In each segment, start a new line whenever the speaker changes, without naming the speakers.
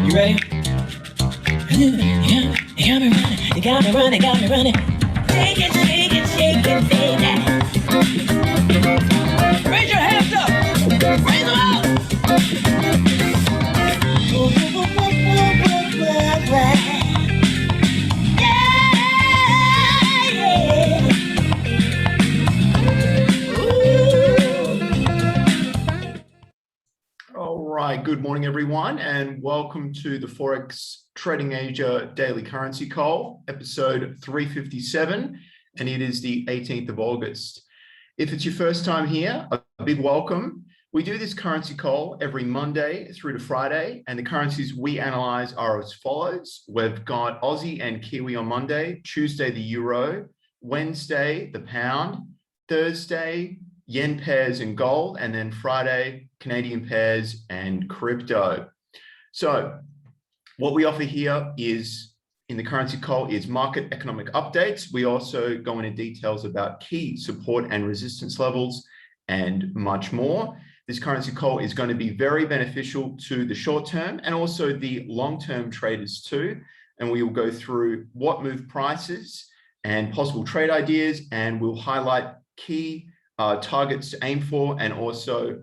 You ready? Yeah, you got me running, you got me running, got me running. Shake it, shake it, shake it, baby. Raise your hands up, raise them up.
All right, good morning, everyone, and welcome to the Forex Trading Asia Daily Currency Call, episode 357, and it is the 18th of August. If it's your first time here, a big welcome. We do this currency call every Monday through to Friday, and the currencies we analyze are as follows. We've got Aussie and Kiwi on Monday, Tuesday, the Euro, Wednesday, the Pound, Thursday, Yen pairs and gold, and then Friday, Canadian pairs and crypto. So what we offer here is, in the currency call, is market economic updates. We also go into details about key support and resistance levels and much more. This currency call is going to be very beneficial to the short term and also the long-term traders too. And we will go through what move prices and possible trade ideas, and we'll highlight key targets to aim for, and also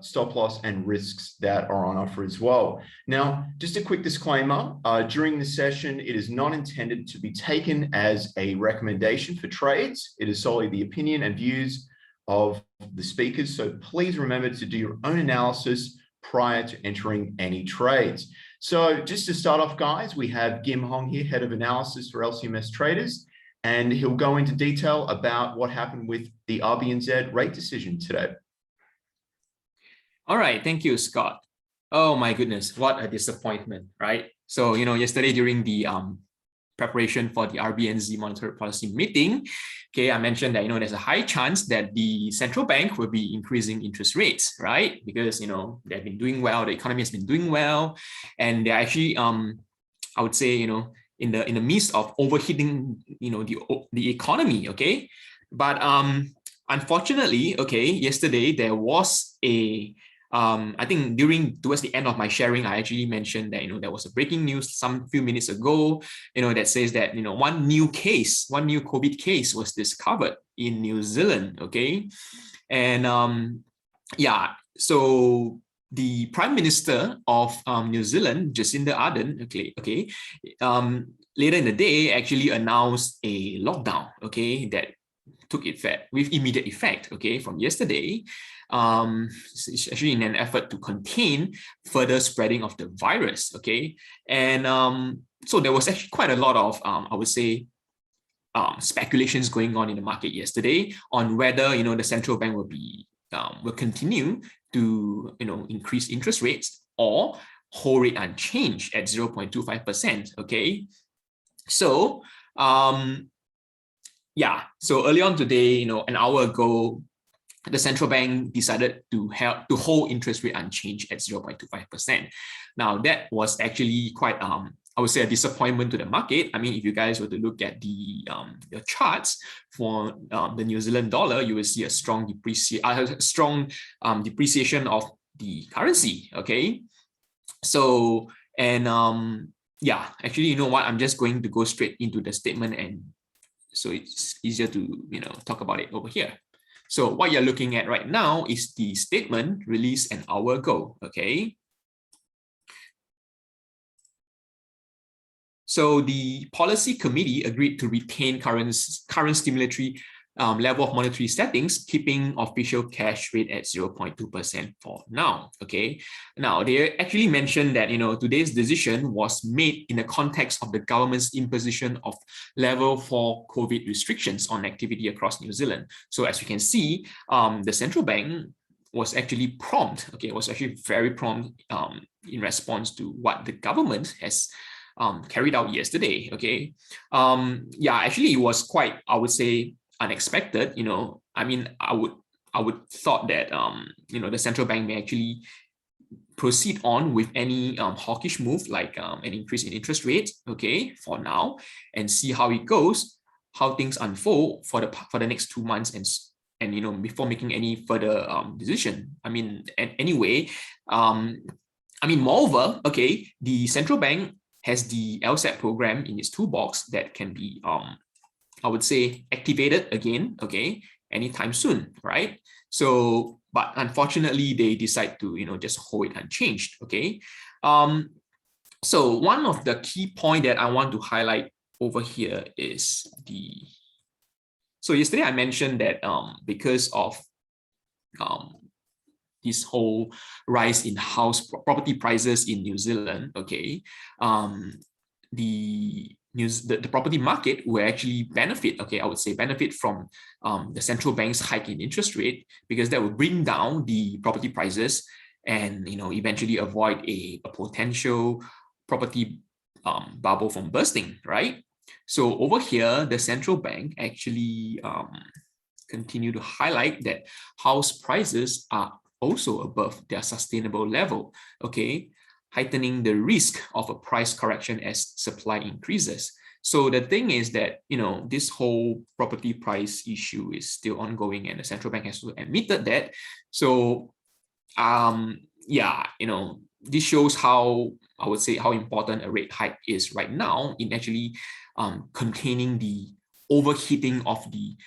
stop loss and risks that are on offer as well. Now, just a quick disclaimer, during the session, it is not intended to be taken as a recommendation for trades. It is solely the opinion and views of the speakers. So please remember to do your own analysis prior to entering any trades. So just to start off, guys, we have Kim Hong here, Head of Analysis for LCMS Traders, and he'll go into detail about what happened with the RBNZ rate decision today.
All right, thank you, Scott. Oh my goodness, what a disappointment, right? So, yesterday during the preparation for the RBNZ monetary policy meeting, okay, I mentioned that, there's a high chance that the central bank will be increasing interest rates, right? Because, they've been doing well, the economy has been doing well, and they're actually, I would say, in the midst of overheating, the economy, okay? But unfortunately, okay, yesterday there was a I think towards the end of my sharing, I actually mentioned that there was a breaking news some few minutes ago, that says that one new COVID case was discovered in New Zealand, okay, and yeah, so the Prime Minister of New Zealand, Jacinda Ardern, okay, later in the day actually announced a lockdown, okay, that took effect with immediate effect, okay, from yesterday. It's actually in an effort to contain further spreading of the virus, okay, and so there was actually quite a lot of I would say speculations going on in the market yesterday on whether the central bank will continue to increase interest rates or hold rate unchanged at 0.25%, okay. So yeah, so early on today, an hour ago, the central bank decided to hold interest rate unchanged at 0.25%. Now, that was actually quite, I would say, a disappointment to the market. I mean, if you guys were to look at the charts for the New Zealand dollar, you will see a strong depreciation of the currency, okay? So, and yeah, actually, you know what? I'm just going to go straight into the statement, and so it's easier to talk about it over here. So what you're looking at right now is the statement released an hour ago, okay? So the policy committee agreed to retain current stimulatory level of monetary settings, keeping official cash rate at 0.2% for now, okay? Now, they actually mentioned that, today's decision was made in the context of the government's imposition of level 4 COVID restrictions on activity across New Zealand. So as you can see, the central bank was actually prompt, okay, was actually very prompt in response to what the government has carried out yesterday, okay? Yeah, actually it was quite, I would say, unexpected. I mean, I would thought that the central bank may actually proceed on with any hawkish move like an increase in interest rates, okay, for now, and see how it goes, how things unfold for the next 2 months, and before making any further decision. I mean, anyway, I mean, moreover, okay, the central bank has the LSAT program in its toolbox that can be, I would say, activated again, okay, anytime soon, right? So, but unfortunately, they decide to, just hold it unchanged, okay? So one of the key point that I want to highlight over here is so yesterday I mentioned that because of this whole rise in property prices in New Zealand, okay, the property market will actually benefit, okay, I would say benefit from the central bank's hike in interest rate, because that will bring down the property prices and eventually avoid a potential property bubble from bursting, right? So over here, the central bank actually continue to highlight that house prices are also above their sustainable level, okay, heightening the risk of a price correction as supply increases. So the thing is that, this whole property price issue is still ongoing, and the central bank has admitted that. So, yeah, this shows how, I would say, how important a rate hike is right now in actually containing the overheating of the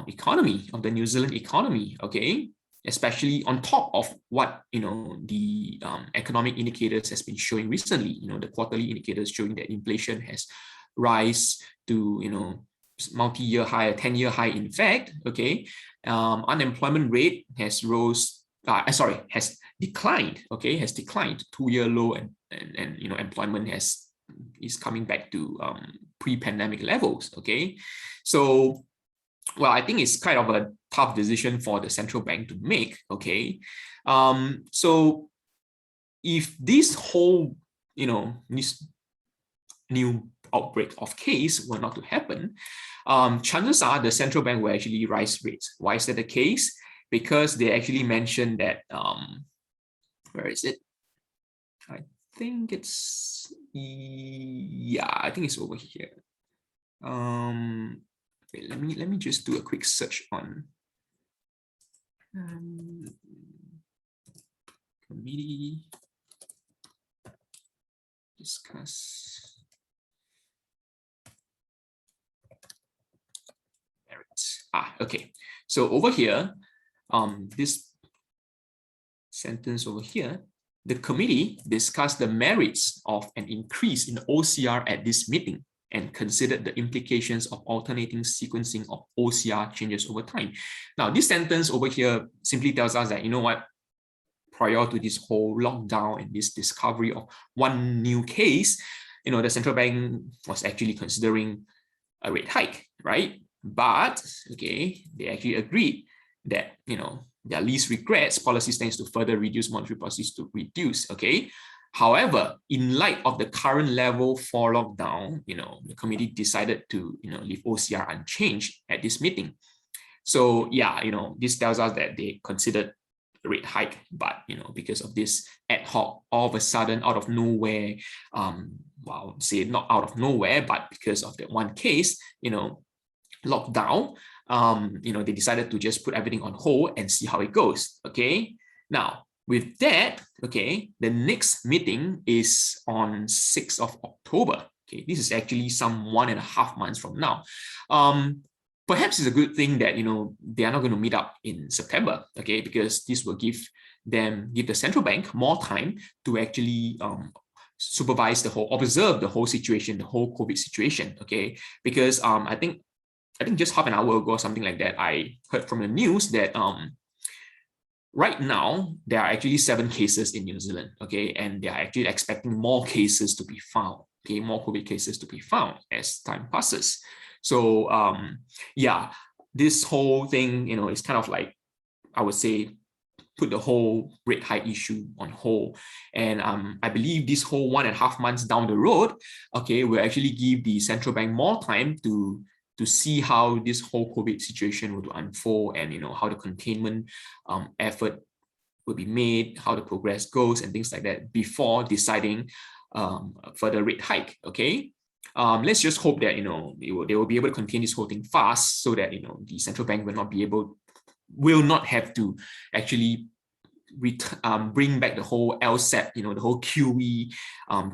economy, of the New Zealand economy, okay, especially on top of what the economic indicators has been showing recently. The quarterly indicators showing that inflation has rise to multi-year high, a 10-year high, in fact, okay. Unemployment rate has has declined, okay, has declined 2-year low, and employment is coming back to pre-pandemic levels, okay. So, well, I think it's kind of a tough decision for the central bank to make, okay. So if this whole, this new outbreak of case were not to happen, chances are the central bank will actually rise rates. Why is that the case? Because they actually mentioned that, where is it? I think it's, yeah, I think it's over here. Wait, let me just do a quick search on committee discuss merits. Okay. So over here, this sentence over here, the committee discussed the merits of an increase in OCR at this meeting and considered the implications of alternating sequencing of OCR changes over time. Now, this sentence over here simply tells us that, prior to this whole lockdown and this discovery of one new case, the central bank was actually considering a rate hike, right? But, okay, they actually agreed that, their least regrets policy stands to further reduce monetary policies to reduce, okay? However, in light of the current level for lockdown, the committee decided to, leave OCR unchanged at this meeting. So yeah, this tells us that they considered a rate hike, but because of this ad hoc, all of a sudden, out of nowhere, well, say not out of nowhere, but because of that one case, lockdown, they decided to just put everything on hold and see how it goes. Okay. Now, with that, okay, the next meeting is on 6th of October. Okay, this is actually some 1.5 months from now. Perhaps it's a good thing that they are not going to meet up in September, okay, because this will give the central bank more time to actually supervise observe the whole situation, the whole COVID situation, okay, because I think just half an hour ago or something like that, I heard from the news that right now there are actually 7 cases in New Zealand, okay, and they are actually expecting more cases to be found, okay, more COVID cases to be found as time passes. So yeah, this whole thing, is kind of like, I would say, put the whole rate hike issue on hold. And I believe this whole 1.5 months down the road, okay, will actually give the central bank more time to see how this whole COVID situation will unfold, and how the containment effort will be made, how the progress goes, and things like that before deciding further rate hike. Okay. Let's just hope that they will be able to contain this whole thing fast, so that the central bank will not have to actually bring back the whole LSET, the whole QE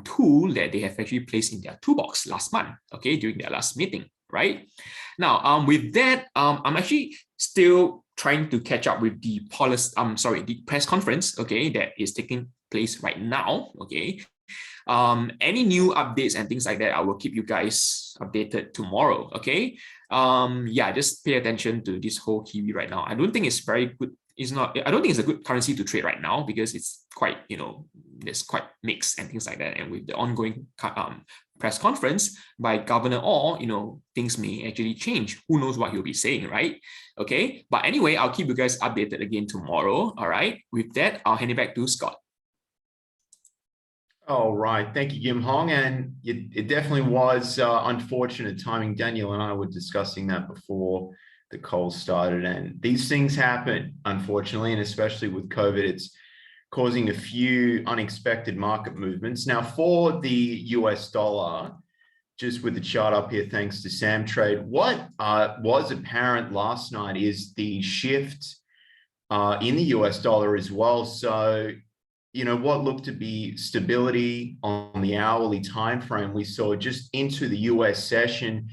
tool that they have actually placed in their toolbox last month, okay, during their last meeting, right? Now, with that, I'm actually still trying to catch up with the the press conference, okay, that is taking place right now, okay. Any new updates and things like that, I will keep you guys updated tomorrow, okay. Yeah, just pay attention to this whole Kiwi right now. I don't think it's very good. I don't think it's a good currency to trade right now because it's quite, it's quite mixed and things like that. And with the ongoing press conference by Governor Orr, things may actually change. Who knows what he'll be saying, right? Okay. But anyway, I'll keep you guys updated again tomorrow. All right. With that, I'll hand it back to Scott.
All right. Thank you, Kim Hong. And it definitely was unfortunate timing. Daniel and I were discussing that before the call started. And these things happen, unfortunately, and especially with COVID, it's causing a few unexpected market movements. Now, for the US dollar, just with the chart up here, thanks to Samtrade, what was apparent last night is the shift in the US dollar as well. So, what looked to be stability on the hourly time frame, we saw just into the US session.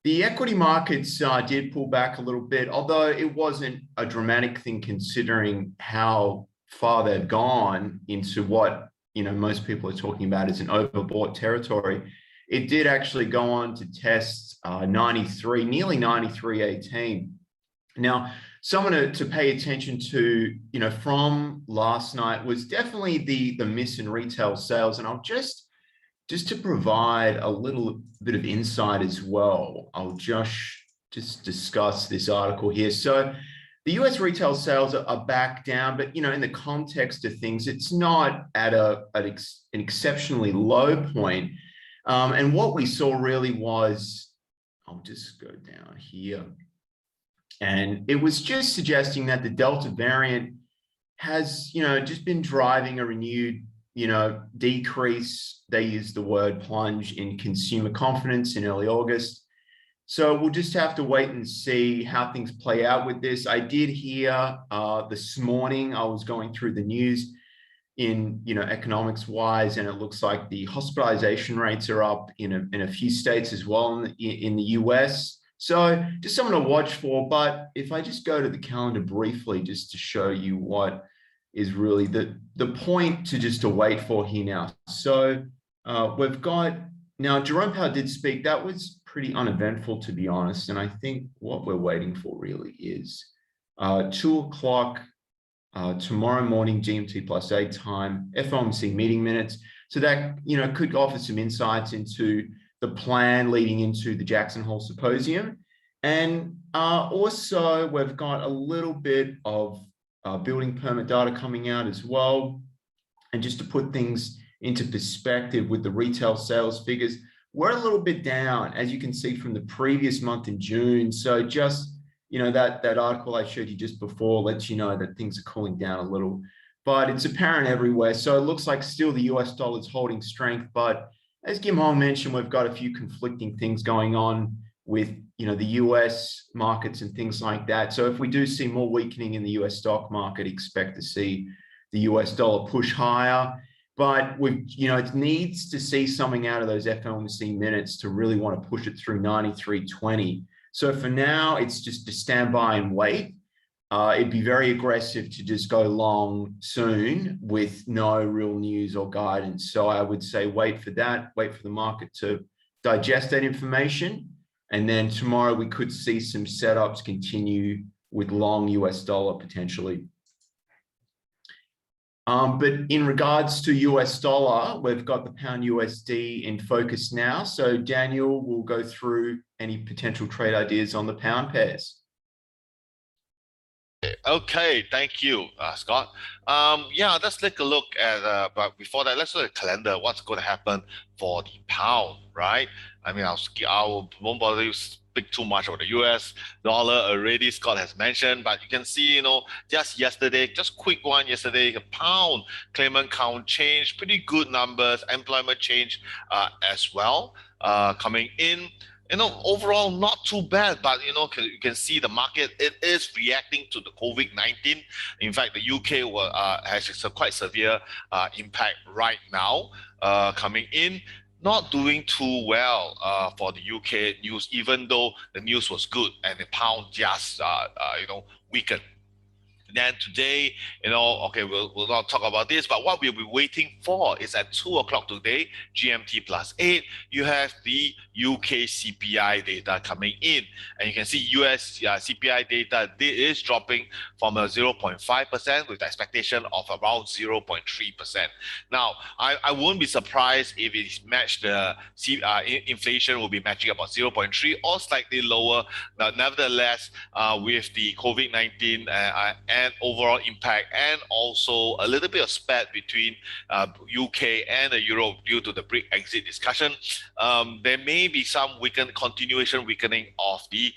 The equity markets did pull back a little bit, although it wasn't a dramatic thing considering how far they've gone into what most people are talking about as an overbought territory. It did actually go on to test 93, nearly 93.18. Now, someone to pay attention to, from last night was definitely the miss in retail sales, and I'll just to provide a little bit of insight as well, I'll just discuss this article here. So the US retail sales are back down, but in the context of things, it's not at an exceptionally low point. And what we saw really was, I'll just go down here. And it was just suggesting that the Delta variant has, just been driving a renewed, decrease. They used the word plunge in consumer confidence in early August. So we'll just have to wait and see how things play out with this. I did hear this morning, I was going through the news in, economics wise, and it looks like the hospitalization rates are up in a few states as well in the US. So just something to watch for. But if I just go to the calendar briefly, just to show you what is really the point to wait for here now. So we've got, now Jerome Powell did speak. That was pretty uneventful, to be honest. And I think what we're waiting for really is 2 o'clock tomorrow morning, GMT plus 8 time, FOMC meeting minutes. So that, could offer some insights into the plan leading into the Jackson Hole Symposium. And also we've got a little bit of building permit data coming out as well. And just to put things into perspective with the retail sales figures, we're a little bit down, as you can see from the previous month in June. So just, that article I showed you just before lets you know that things are cooling down a little, but it's apparent everywhere. So it looks like still the US dollar is holding strength, but as Kim Hong mentioned, we've got a few conflicting things going on with, the US markets and things like that. So if we do see more weakening in the US stock market, expect to see the US dollar push higher. But it needs to see something out of those FOMC minutes to really want to push it through 93.20. So for now, it's just to stand by and wait. It'd be very aggressive to just go long soon with no real news or guidance. So I would say wait for that, wait for the market to digest that information. And then tomorrow we could see some setups continue with long US dollar potentially. But in regards to US dollar, we've got the pound USD in focus now. So Daniel will go through any potential trade ideas on the pound pairs.
Okay, thank you, Scott. Yeah, let's take a look at, but before that, let's look at the calendar, what's going to happen for the pound, right? I mean, I won't bother you speak too much about the US dollar already, Scott has mentioned, but you can see, just yesterday, just quick one yesterday, the pound claimant count changed, pretty good numbers, employment change as well, coming in. overall not too bad, but you can see the market, it is reacting to the COVID-19. In fact, the UK has a quite severe impact right now, coming in. Not doing too well for the UK news, even though the news was good and the pound just weakened. Then today, okay, we'll not talk about this, but what we'll be waiting for is at 2 o'clock today, GMT +8, you have the UK CPI data coming in. And you can see US CPI data is dropping from a 0.5% with the expectation of around 0.3%. Now, I won't be surprised if it's matched the inflation will be matching about 0.3 or slightly lower. Now, nevertheless, with the COVID-19 and overall impact, and also a little bit of spat between UK and Europe due to the Brexit discussion, there may be some continuation weakening of the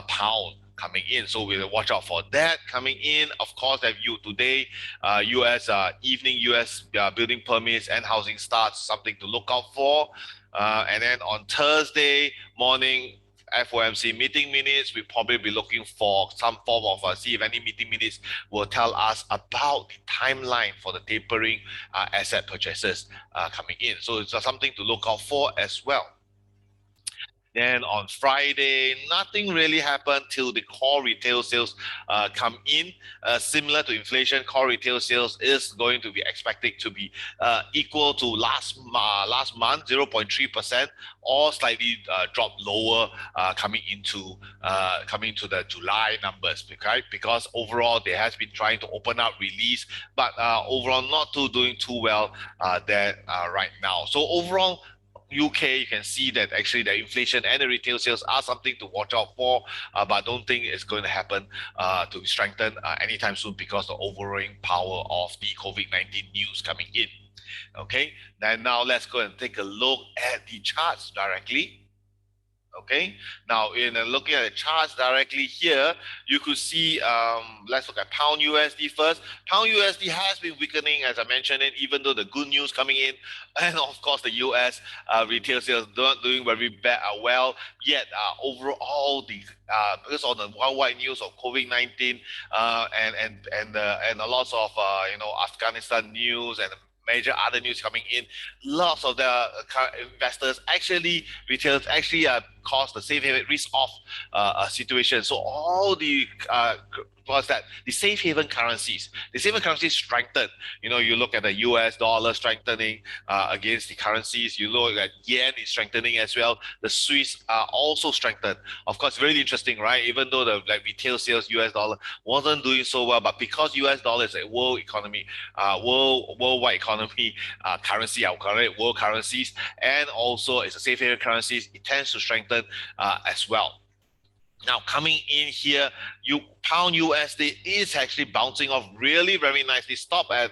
pound coming in. So we'll watch out for that coming in. Of course, that today, US evening US building permits and housing starts, something to look out for. And then on Thursday morning, FOMC meeting minutes, we'll probably be looking for some form of see if any meeting minutes will tell us about the timeline for the tapering asset purchases coming in. So it's something to look out for as well. Then on Friday, nothing really happened till the core retail sales come in. Similar to inflation, core retail sales is going to be expected to be equal to last month, 0.3%, or slightly drop lower coming into the July numbers, okay? Because overall they has been trying to open up release, but overall not doing too well there right now. So overall, UK, you can see that actually the inflation and the retail sales are something to watch out for, but I don't think it's going to happen to be strengthened anytime soon because of the overwhelming power of the COVID-19 news coming in. Okay, then now let's go and take a look at the charts directly. Okay, now in looking at the charts directly here, you could see, let's look at pound USD first. Pound USD has been weakening, as I mentioned it, even though the good news coming in, and of course the US retail sales not doing very bad well. Yet overall, the because of the worldwide news of COVID-19 and a lot of Afghanistan news and major other news coming in, lots of the investors retailers caused the safe haven risk-off situation. So all the the safe haven currencies strengthened. You look at the US dollar strengthening against the currencies. You look at yen is strengthening as well. The Swiss are also strengthened. Of course, really interesting, right? Even though the retail sales US dollar wasn't doing so well, but because US dollar is a world economy, worldwide economy currency, I'll call it world currencies, and also it's a safe haven currencies, it tends to strengthen as well. Now coming in here, pound USD is actually bouncing off really very nicely. Stop at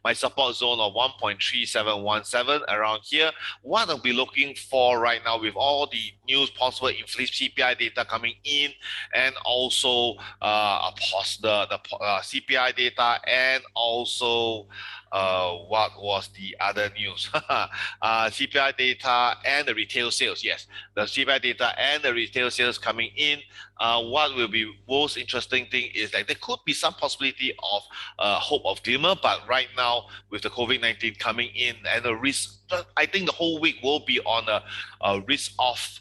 my support zone of 1.3717 around here. What I'll be looking for right now with all the news, possible inflation CPI data coming in, and also the CPI data, and also what was the other news? CPI data and the retail sales. Yes, the CPI data and the retail sales coming in. What will be most interesting thing is that there could be some possibility of hope of glimmer, but right now with the COVID-19 coming in and the risk, I think the whole week will be on a risk-off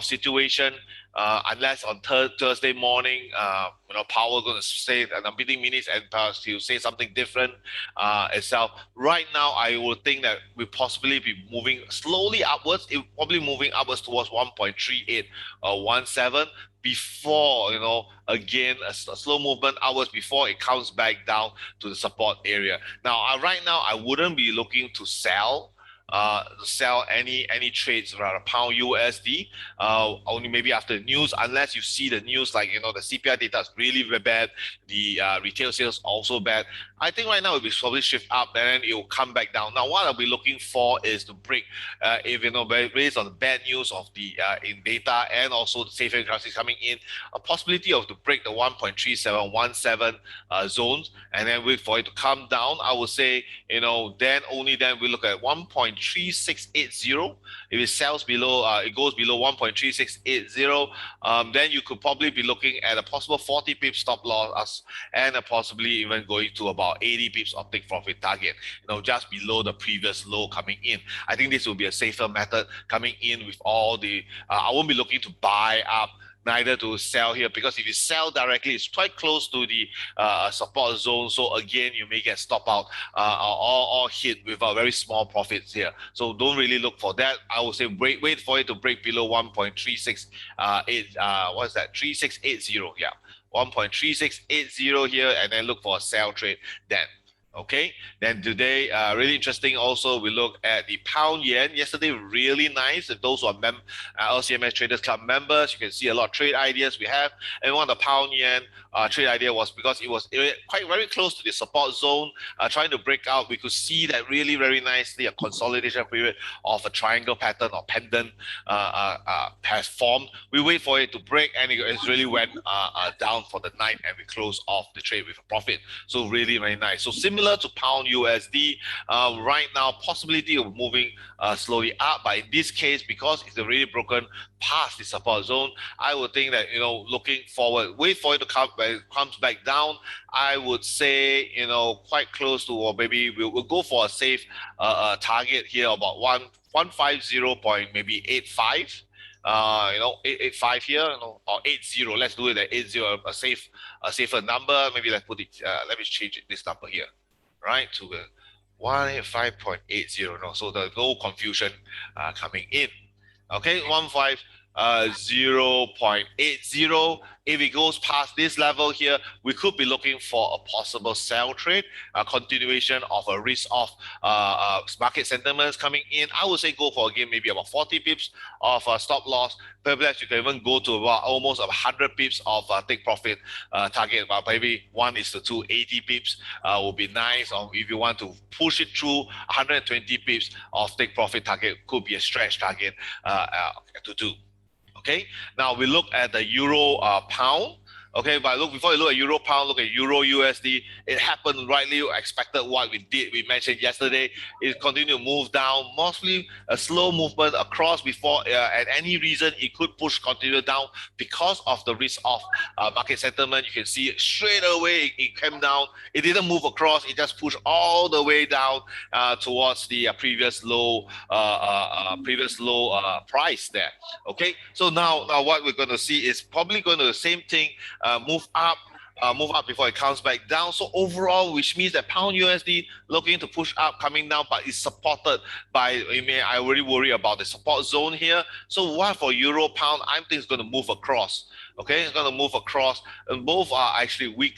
situation. Unless on Thursday morning, Powell going to say an meeting minutes and perhaps he'll say something different itself. Right now, I would think that we'll possibly be moving slowly upwards. It probably moving upwards towards 1.38 or 17 before, again, a slow movement upwards before it comes back down to the support area. Now, right now, I wouldn't be looking to sell any trades around pound USD, only maybe after the news, unless you see the news like the CPI data is really very bad, the retail sales also bad. I think right now it will probably shift up and then it will come back down. Now what I'll be looking for is to break, if based on the bad news of the in data and also the safe haven currencies coming in, a possibility of to break the 1.3717 zones and then wait for it to come down. I would say then only then we look at 1.3 1.3680. If it sells below, it goes below 1.3680, then you could probably be looking at a possible 40 pips stop loss and possibly even going to about 80 pips of take profit target, just below the previous low coming in. I think this will be a safer method coming in with all the, I won't be looking to buy up, neither to sell here, because if you sell directly, it's quite close to the support zone. So again, you may get stop out or hit with a very small profits here. So don't really look for that. I would say wait for it to break below 1.368. What's that? 3680. Yeah, 1.3680 here, and then look for a sell trade then. Okay, then today, really interesting also, we look at the pound yen. Yesterday, really nice. If those who are LCMS Traders Club members, you can see a lot of trade ideas we have. And one of the pound yen trade idea was because it was quite very close to the support zone, trying to break out. We could see that really very nicely a consolidation period of a triangle pattern or pendant has formed. We wait for it to break, and it really went down for the night, and we close off the trade with a profit. So really very nice. So similar to pound USD, right now possibility of moving slowly up, but in this case, because it's already broken past the support zone, I would think that looking forward, wait for it to come when it comes back down. I would say quite close to, or maybe we'll go for a safe target here about 150.85. 885 here, or 80. Let's do it at 80, a safer number. Maybe let's put it. Let me change this number here, right, to 185.80. So there's no confusion coming in. Okay, 150.80. If it goes past this level here, we could be looking for a possible sell trade, a continuation of a risk-off market sentiments coming in. I would say go for, again, maybe about 40 pips of stop loss. Perhaps you can even go to about almost 100 pips of take profit target, but maybe 1:2, 80 pips will be nice. Or if you want to push it through, 120 pips of take profit target could be a stretch target to do. Okay, now we look at the euro pound. Okay, but before you look at euro pound, look at euro USD. It happened rightly expected what we mentioned yesterday. It continued to move down, mostly a slow movement across before at any reason it could continue down because of the risk of market sentiment. You can see straight away it came down. It didn't move across, it just pushed all the way down towards the previous low price there. Okay, so now what we're going to see is probably going to the same thing, move up before it comes back down. So overall, which means that pound USD looking to push up, coming down, but it's supported by, I already worry about the support zone here. So what for euro pound, I think it's going to move across. Okay, it's going to move across, and both are actually weak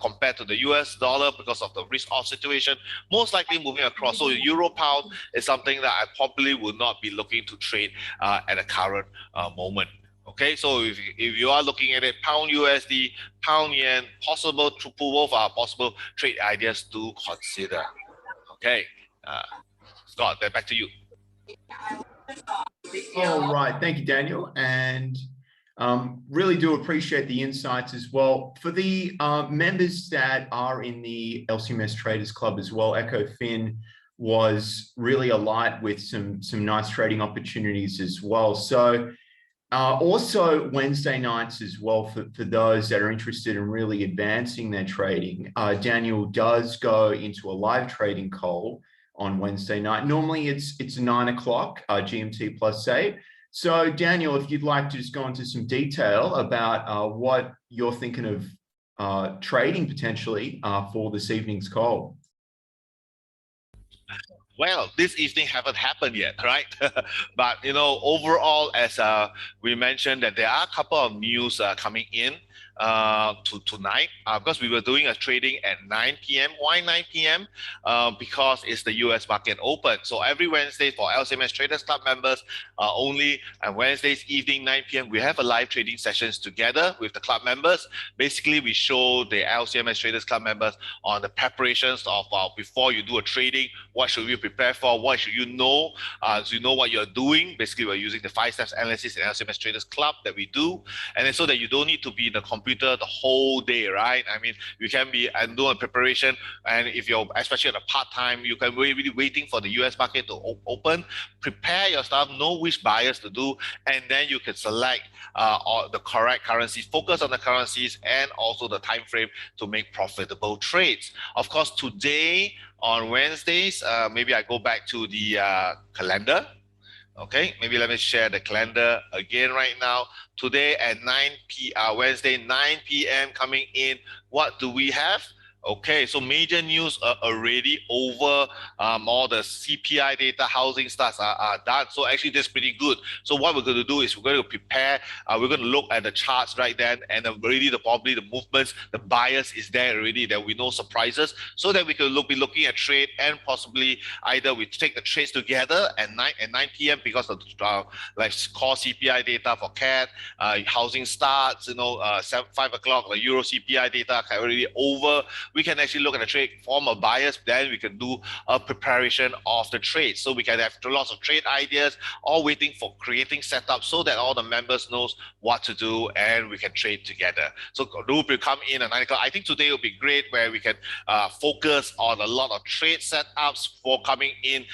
compared to the US dollar because of the risk-off situation, most likely moving across. So euro pound is something that I probably would not be looking to trade at the current moment. Okay, so if you are looking at it, pound USD, pound yen, possible to pull off are possible trade ideas to consider. Okay, Scott, then back to you.
All right, thank you, Daniel, and really do appreciate the insights as well. For the members that are in the LCMS Traders Club as well, EchoFin was really alight with some nice trading opportunities as well. So also Wednesday nights as well for those that are interested in really advancing their trading. Daniel does go into a live trading call on Wednesday night. Normally it's 9 o'clock GMT plus 8. So Daniel, if you'd like to just go into some detail about what you're thinking of trading potentially for this evening's call.
Well, this evening haven't happened yet, right? But overall, as we mentioned, that there are a couple of news coming in tonight, because we were doing a trading at 9 p.m. Why 9 p.m.? Because it's the US market open. So every Wednesday for LCMS Traders Club members only, and Wednesdays evening 9 p.m. we have a live trading sessions together with the club members. Basically, we show the LCMS Traders Club members on the preparations of before you do a trading, what should you prepare for, what should you know, so you know what you're doing. Basically, we're using the 5 steps analysis in LCMS Traders Club that we do, and then so that you don't need to be in the computer computer the whole day, right? I mean, you can be and doing preparation, and if you're especially at a part-time, you can really waiting for the US market to open, prepare your stuff, know which buyers to do, and then you can select the correct currency, focus on the currencies and also the time frame to make profitable trades. Of course, today on Wednesdays, maybe I go back to the calendar. Okay, maybe let me share the calendar again right now. Today at Wednesday, 9 p.m. coming in, what do we have? Okay, so major news are already over. All the CPI data, housing starts are done. So actually, that's pretty good. So what we're going to do is we're going to prepare. We're going to look at the charts right then, and already probably the movements, the bias is there already. There will be no surprises, so that we can be looking at trade, and possibly either we take the trades together at 9 p.m. because of like core CPI data for CAD, housing starts. 5 o'clock, the Euro CPI data already over. We can actually look at the trade, form a bias, then we can do a preparation of the trade. So we can have lots of trade ideas, all waiting for creating setup so that all the members knows what to do and we can trade together. So group will come in at 9 o'clock. I think today will be great where we can focus on a lot of trade setups for coming in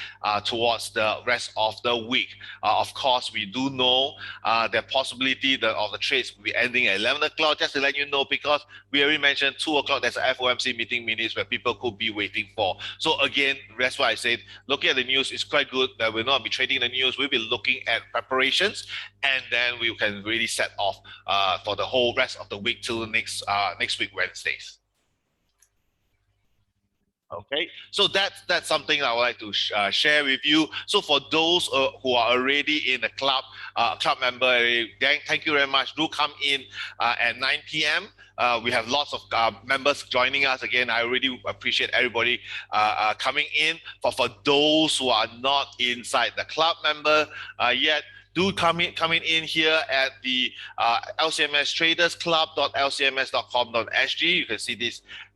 towards the rest of the week. Of course, we do know the possibility of the trades will be ending at 11 o'clock, just to let you know, because we already mentioned 2 o'clock, there's a FOMC meeting minutes where people could be waiting for. So again, that's why I said looking at the news is quite good. That we'll not be trading the news, we'll be looking at preparations, and then we can really set off for the whole rest of the week till next week Wednesdays. Okay, so that's something I would like to share with you. So for those who are already in the club member, thank you very much. Do come in at 9 p.m. We have lots of members joining us. Again, I really appreciate everybody coming in. For those who are not inside the club member yet, do come in here at the LCMS Traders Club.lcms.com.sg. You can see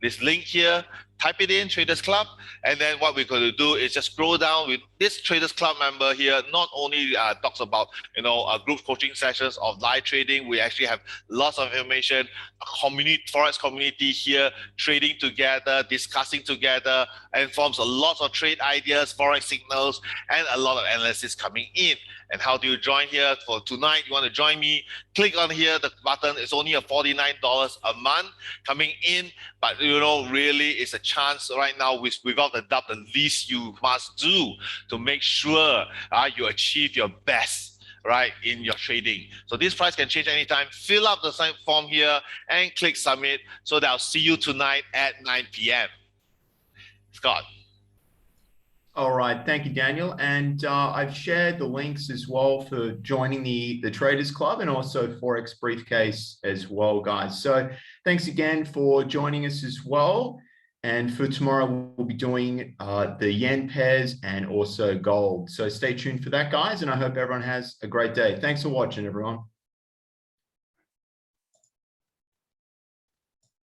this link here. Type it in, Traders Club, and then what we're going to do is just scroll down with this Traders Club member here. Not only talks about group coaching sessions of live trading, we actually have lots of information, a community, Forex community here, trading together, discussing together, and forms a lot of trade ideas, Forex signals, and a lot of analysis coming in. And how do you join here? For tonight, you want to join me, click on here, the button. It's only a $49 a month coming in, but really it's a chance right now, without a doubt, the least you must do to make sure you achieve your best, right, in your trading. So this price can change anytime. Fill up the same form here and click submit, so that I'll see you tonight at 9 p.m. Scott.
All right, thank you, Daniel. And I've shared the links as well for joining the Traders Club, and also Forex Briefcase as well, guys. So thanks again for joining us as well. And for tomorrow, we'll be doing the yen pairs and also gold. So stay tuned for that, guys. And I hope everyone has a great day. Thanks for watching, everyone.